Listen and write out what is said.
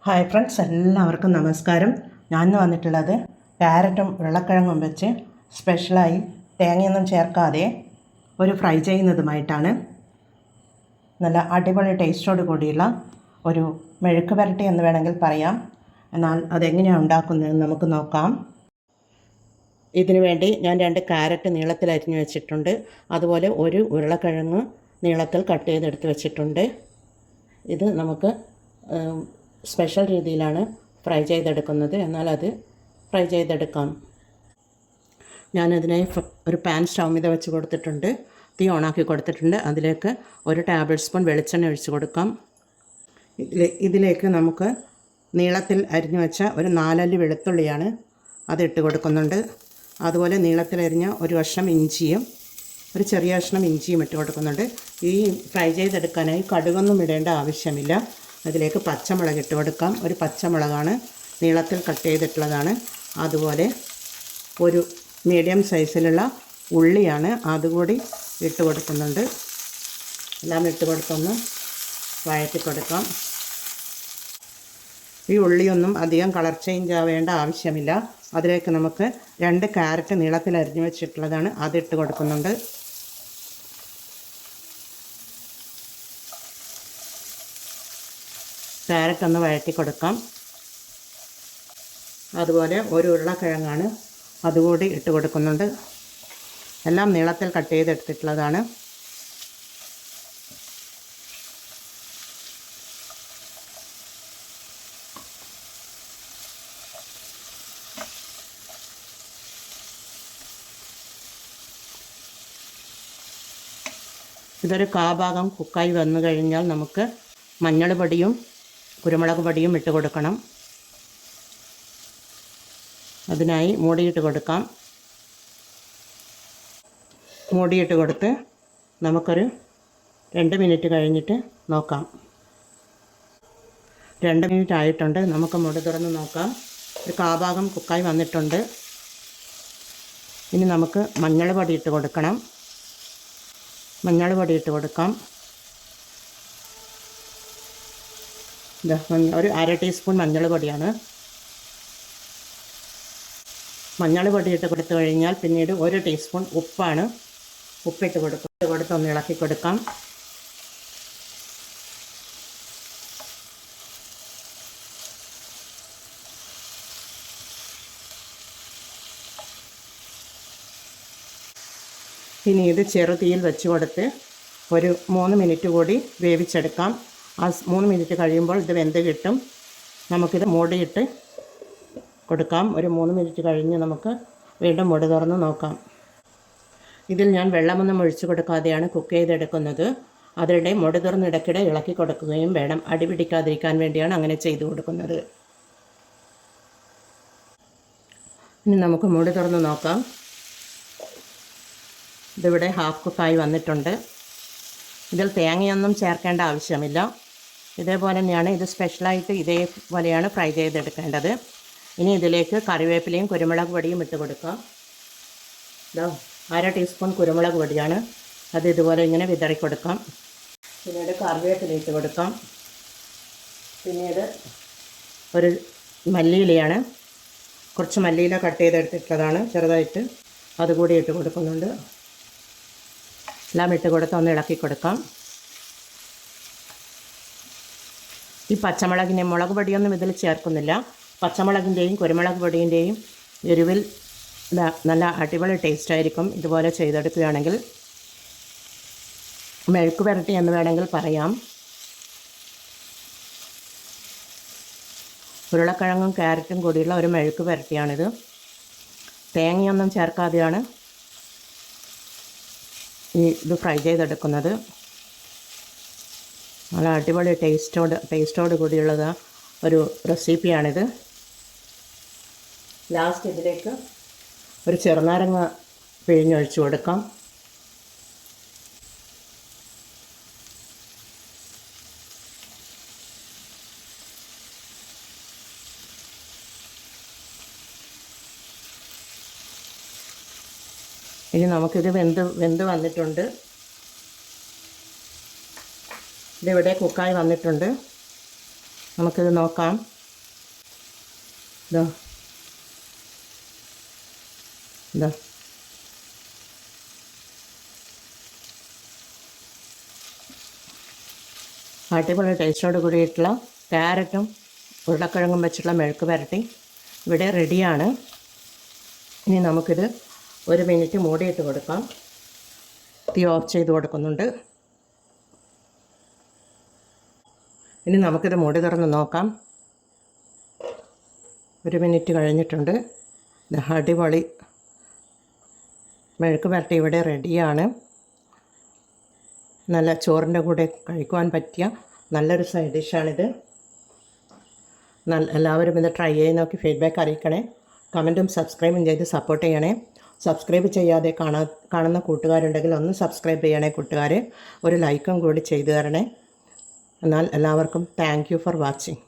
Hi friends, എല്ലാവർക്കും നമസ്കാരം. ഞാൻ ഇന്ന് വന്നിട്ടുള്ളത് ക്യാരറ്റും ഉരുളക്കിഴങ്ങും വെച്ച് സ്പെഷ്യലായി തേങ്ങയൊന്നും ചേർക്കാതെ ഒരു ഫ്രൈ ചെയ്യുന്നതുമായിട്ടാണ്. നല്ല അടിപൊളി ടേസ്റ്റോട് കൂടിയുള്ള ഒരു മെഴുക്ക് പുരട്ടി എന്ന് വേണമെങ്കിൽ പറയാം. എന്നാൽ അതെങ്ങനെയാണ് ഉണ്ടാക്കുന്നതെന്ന് നമുക്ക് നോക്കാം. ഇതിനു വേണ്ടി ഞാൻ 2 ക്യാരറ്റ് നീളത്തിൽ അരിഞ്ഞു വെച്ചിട്ടുണ്ട്. അതുപോലെ ഒരു ഉരുളക്കിഴങ്ങ് നീളത്തിൽ കട്ട് ചെയ്തെടുത്ത് വെച്ചിട്ടുണ്ട്. ഇത് നമുക്ക് സ്പെഷ്യൽ രീതിയിലാണ് ഫ്രൈ ചെയ്തെടുക്കുന്നത്. എന്നാൽ അത് ഫ്രൈ ചെയ്തെടുക്കാം. ഞാനതിനെ ഒരു പാൻ സ്റ്റൗ మీద വെച്ച് കൊടുത്തിട്ടുണ്ട്. തീ ഓണാക്കി കൊടുത്തിട്ടുണ്ട്. അതിലേക്ക് 1 ടേബിൾ സ്പൂൺ വെളിച്ചെണ്ണ ഒഴിച്ച് കൊടുക്കാം. ഇതിലേക്ക് നമുക്ക് നീളത്തിൽ അരിഞ്ഞു വെച്ച ഒരു 4 അല്ലി വെളുത്തുള്ളിയാണ് അതിട്ട് കൊടുക്കുന്നുണ്ട്. അതുപോലെ നീളത്തിൽ അരിഞ്ഞ ഒരു കഷ്ണം ഇഞ്ചിയും ഒരു ചെറിയ കഷ്ണം ഇഞ്ചിയും ഇട്ട് കൊടുക്കുന്നുണ്ട്. ഈ ഫ്രൈ ചെയ്തെടുക്കാനായി കടുകൊന്നും ഇടേണ്ട ആവശ്യമില്ല. അതിലേക്ക് പച്ചമുളക് ഇട്ട് കൊടുക്കാം. ഒരു പച്ചമുളകാണ് നീളത്തിൽ കട്ട് ചെയ്തിട്ടുള്ളതാണ്. അതുപോലെ ഒരു മീഡിയം സൈസിലുള്ള ഉള്ളിയാണ്, അതുകൂടി ഇട്ട് കൊടുക്കുന്നുണ്ട്. എല്ലാം ഇട്ട് കൊടുത്തൊന്ന് വഴറ്റി കൊടുക്കാം. ഈ ഉള്ളിയൊന്നും അധികം കളർ ചേഞ്ച് ആവേണ്ട ആവശ്യമില്ല. അതിലേക്ക് നമുക്ക് 2 ക്യാരറ്റ് നീളത്തിൽ അരിഞ്ഞു വെച്ചിട്ടുള്ളതാണ്, അതിട്ട് കൊടുക്കുന്നുണ്ട്. ക്യാരറ്റ് ഒന്ന് വഴറ്റി കൊടുക്കാം. അതുപോലെ ഒരു ഉരുളക്കിഴങ്ങാണ്, അതുകൂടി ഇട്ട് കൊടുക്കുന്നുണ്ട്. എല്ലാം നീളത്തിൽ കട്ട് ചെയ്തെടുത്തിട്ടുള്ളതാണ്. ഇതൊരു കാഭാഗം കുക്കായി വന്നു കഴിഞ്ഞാൽ നമുക്ക് മഞ്ഞൾ പൊടിയും കുരുമുളക് പൊടിയും ഇട്ട് കൊടുക്കണം. അതിനായി മൂടിയിട്ട് കൊടുക്കാം. മൂടിയിട്ട് കൊടുത്ത് നമുക്കൊരു 2 മിനിറ്റ് കഴിഞ്ഞിട്ട് നോക്കാം. 2 മിനിറ്റ് ആയിട്ടുണ്ട്. നമുക്ക് മൂടി തുറന്ന് നോക്കാം. ഒരു കാഭാഗം കുക്കായി വന്നിട്ടുണ്ട്. ഇനി നമുക്ക് മഞ്ഞൾ പൊടി ഇട്ട് കൊടുക്കണം. മഞ്ഞൾ പൊടി ഇട്ട് കൊടുക്കാം. ഒരു 1/2 ടീസ്പൂൺ മഞ്ഞൾ പൊടിയാണ്. മഞ്ഞൾ പൊടി ഇട്ട് കൊടുത്തു കഴിഞ്ഞാൽ പിന്നീട് 1 ടീസ്പൂൺ ഉപ്പാണ്. ഉപ്പിട്ട് കൊടുത്തൊന്ന് ഇളക്കി കൊടുക്കാം. ഇനി ഇത് ചെറുതീയിൽ വെച്ച് കൊടുത്ത് ഒരു 3 മിനിറ്റ് കൂടി വേവിച്ചെടുക്കാം. ആ 3 മിനിറ്റ് കഴിയുമ്പോൾ ഇത് വെന്ത് കിട്ടും. നമുക്കിത് മൂടിയിട്ട് കൊടുക്കാം. ഒരു 3 മിനിറ്റ് കഴിഞ്ഞ് നമുക്ക് വീണ്ടും മൂടി തുറന്ന് നോക്കാം. ഇതിൽ ഞാൻ വെള്ളമൊന്നും ഒഴിച്ചു കൊടുക്കാതെയാണ് കുക്ക് ചെയ്തെടുക്കുന്നത്. അതിനിടെ മൂടി തുറന്ന് ഇടയ്ക്കിടെ ഇളക്കി കൊടുക്കുകയും വേണം. അടി പിടിക്കാതിരിക്കാൻ വേണ്ടിയാണ് അങ്ങനെ ചെയ്തു കൊടുക്കുന്നത്. ഇനി നമുക്ക് മൂടി തുറന്ന് നോക്കാം. ഇതിവിടെ ഹാഫ് കുക്കായി വന്നിട്ടുണ്ട്. ഇതിൽ തേങ്ങയൊന്നും ചേർക്കേണ്ട ആവശ്യമില്ല. ഇതേപോലെ തന്നെയാണ് ഇത് സ്പെഷ്യലായിട്ട് ഇതേപോലെയാണ് ഫ്രൈ ചെയ്തെടുക്കേണ്ടത്. ഇനി ഇതിലേക്ക് കറിവേപ്പിലയും കുരുമുളക് പൊടിയും ഇട്ട് കൊടുക്കാം. 1/2 ടീസ്പൂൺ കുരുമുളക് പൊടിയാണ്, അത് ഇതുപോലെ ഇങ്ങനെ വിതറി കൊടുക്കാം. പിന്നീട് കറിവേപ്പില ഇട്ട് കൊടുക്കാം. പിന്നീട് ഒരു മല്ലിയിലയാണ്, കുറച്ച് മല്ലിയില കട്ട് ചെയ്തെടുത്തിട്ടുള്ളതാണ് ചെറുതായിട്ട്, അതുകൂടി ഇട്ട് കൊടുക്കുന്നുണ്ട്. എല്ലാം ഇട്ട് കൊടുത്ത് ഒന്ന് ഇളക്കി കൊടുക്കാം. ഈ പച്ചമുളകിൻ്റെ മുളക് പൊടിയൊന്നും ഇതിൽ ചേർക്കുന്നില്ല. പച്ചമുളകിൻ്റെയും കുരുമുളക് പൊടിൻ്റെയും എരിവിൽ നല്ല അടിപൊളി ടേസ്റ്റ് ആയിരിക്കും ഇതുപോലെ ചെയ്തെടുക്കുകയാണെങ്കിൽ. മെഴുക്ക് പുരട്ടി എന്ന് വേണമെങ്കിൽ പറയാം. ഉരുളക്കിഴങ്ങും ക്യാരറ്റും കൂടിയുള്ള ഒരു മെഴുക്ക് പുരട്ടിയാണിത്. തേങ്ങയൊന്നും ചേർക്കാതെയാണ് ഇത് ഫ്രൈ ചെയ്തെടുക്കുന്നത്. നല്ല അടിപൊളി ടേസ്റ്റോട് കൂടിയുള്ളത് ഒരു റെസിപ്പിയാണിത്. ലാസ്റ്റ് ഇതിലേക്ക് ഒരു ചെറുനാരങ്ങ പിഴിഞ്ഞൊഴിച്ച് കൊടുക്കാം. ഇനി നമുക്കിത് വെന്ത് വന്നിട്ടുണ്ട്. ഇതിവിടെ കുക്കായി വന്നിട്ടുണ്ട്. നമുക്കിത് നോക്കാം. ഇതാ ഇതാ അടിപൊളി ടേസ്റ്റോട് കൂടിയിട്ടുള്ള ക്യാരറ്റും ഉരുളക്കിഴങ്ങും വെച്ചിട്ടുള്ള മെഴുക്ക് പുരട്ടി ഇവിടെ റെഡിയാണ്. ഇനി നമുക്കിത് 1 മിനിറ്റ് മൂടിയിട്ട് കൊടുക്കാം. തീ ഓഫ് ചെയ്ത് കൊടുക്കുന്നുണ്ട്. ഇനി നമുക്കിത് മൂടി തുറന്ന് നോക്കാം. 1 മിനിറ്റ് കഴിഞ്ഞിട്ടുണ്ട്. അടിപൊളി മെഴുക്ക് പുരട്ടി ഇവിടെ റെഡിയാണ്. നല്ല ചോറിൻ്റെ കൂടെ കഴിക്കുവാൻ പറ്റിയ നല്ലൊരു സൈഡ് ഡിഷാണിത്. എല്ലാവരും ഇത് ട്രൈ ചെയ്ത് നോക്കി ഫീഡ്ബാക്ക് അറിയിക്കണേ. കമൻറ്റും സബ്സ്ക്രൈബും ചെയ്ത് സപ്പോർട്ട് ചെയ്യണേ. സബ്സ്ക്രൈബ് ചെയ്യാതെ കാണുന്ന കൂട്ടുകാരുണ്ടെങ്കിൽ ഒന്ന് സബ്സ്ക്രൈബ് ചെയ്യണേ കൂട്ടുകാർ. ഒരു ലൈക്കും കൂടി ചെയ്തു തരണേ. എന്നാൽ എല്ലാവർക്കും താങ്ക് യു ഫോർ വാച്ചിങ്.